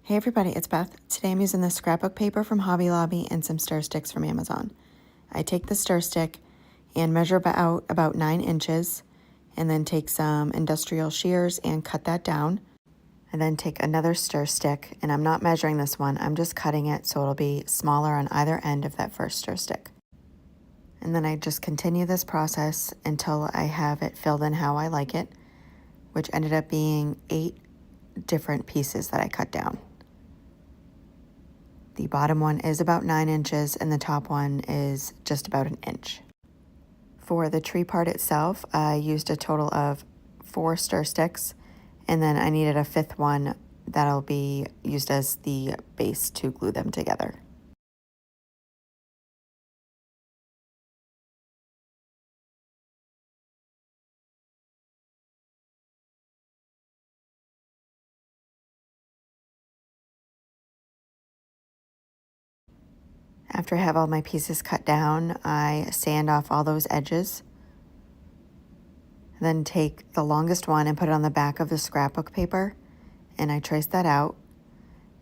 Hey everybody, it's Beth. Today I'm using the scrapbook paper from Hobby Lobby and some stir sticks from Amazon. I take the stir stick and measure out about 9 inches and then take some industrial shears and cut that down. I then take another stir stick, and I'm not measuring this one, I'm just cutting it so it'll be smaller on either end of that first stir stick. And then I just continue this process until I have it filled in how I like it, which ended up being 8 different pieces that I cut down. The bottom one is about 9 inches and the top one is just about an inch. For the tree part itself, I used a total of 4 stir sticks, and then I needed a 5th one that'll be used as the base to glue them together. After I have all my pieces cut down, I sand off all those edges. Then take the longest one and put it on the back of the scrapbook paper, and I trace that out.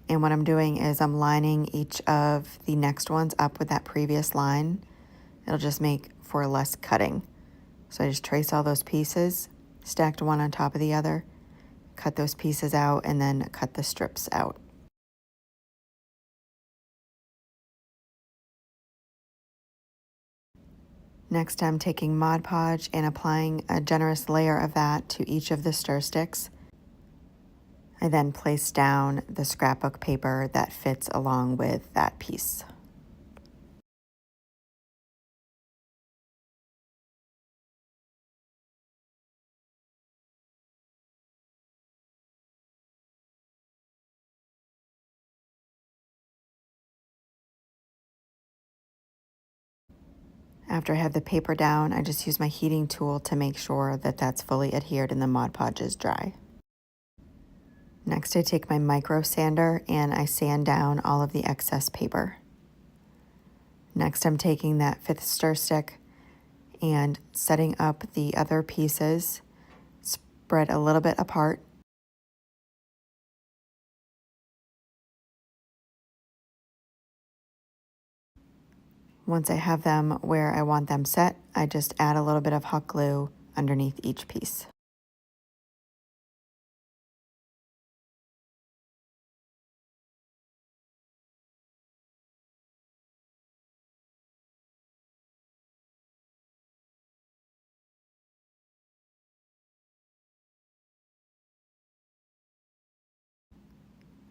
And what I'm doing is I'm lining each of the next ones up with that previous line. It'll just make for less cutting. So I just trace all those pieces, stacked one on top of the other, cut those pieces out, and then cut the strips out. Next, I'm taking Mod Podge and applying a generous layer of that to each of the stir sticks. I then place down the scrapbook paper that fits along with that piece. After I have the paper down, I just use my heating tool to make sure that that's fully adhered and the Mod Podge is dry. Next, I take my micro sander and I sand down all of the excess paper. Next, I'm taking that 5th stir stick and setting up the other pieces, spread a little bit apart. Once I have them where I want them set, I just add a little bit of hot glue underneath each piece.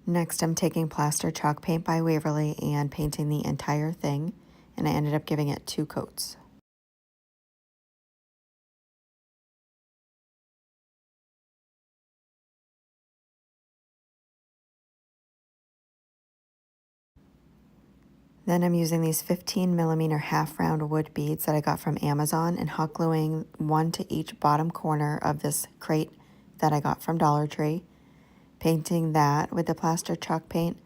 Next, I'm taking Plaster chalk paint by Waverly and painting the entire thing, and I ended up giving it 2 coats. Then I'm using these 15mm half round wood beads that I got from Amazon and hot gluing one to each bottom corner of this crate that I got from Dollar Tree, painting that with the Plaster chalk paint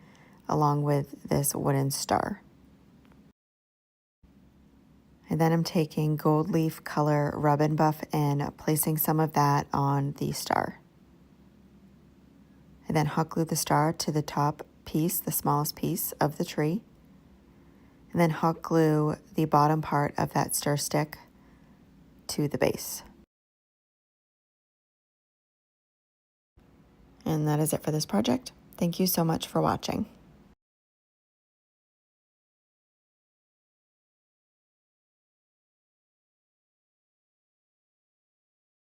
along with this wooden star. And then I'm taking gold leaf color rub and buff and placing some of that on the star. I then hot glue the star to the top piece, the smallest piece of the tree, and then hot glue the bottom part of that stir stick to the base. And that is it for this project. Thank you so much for watching.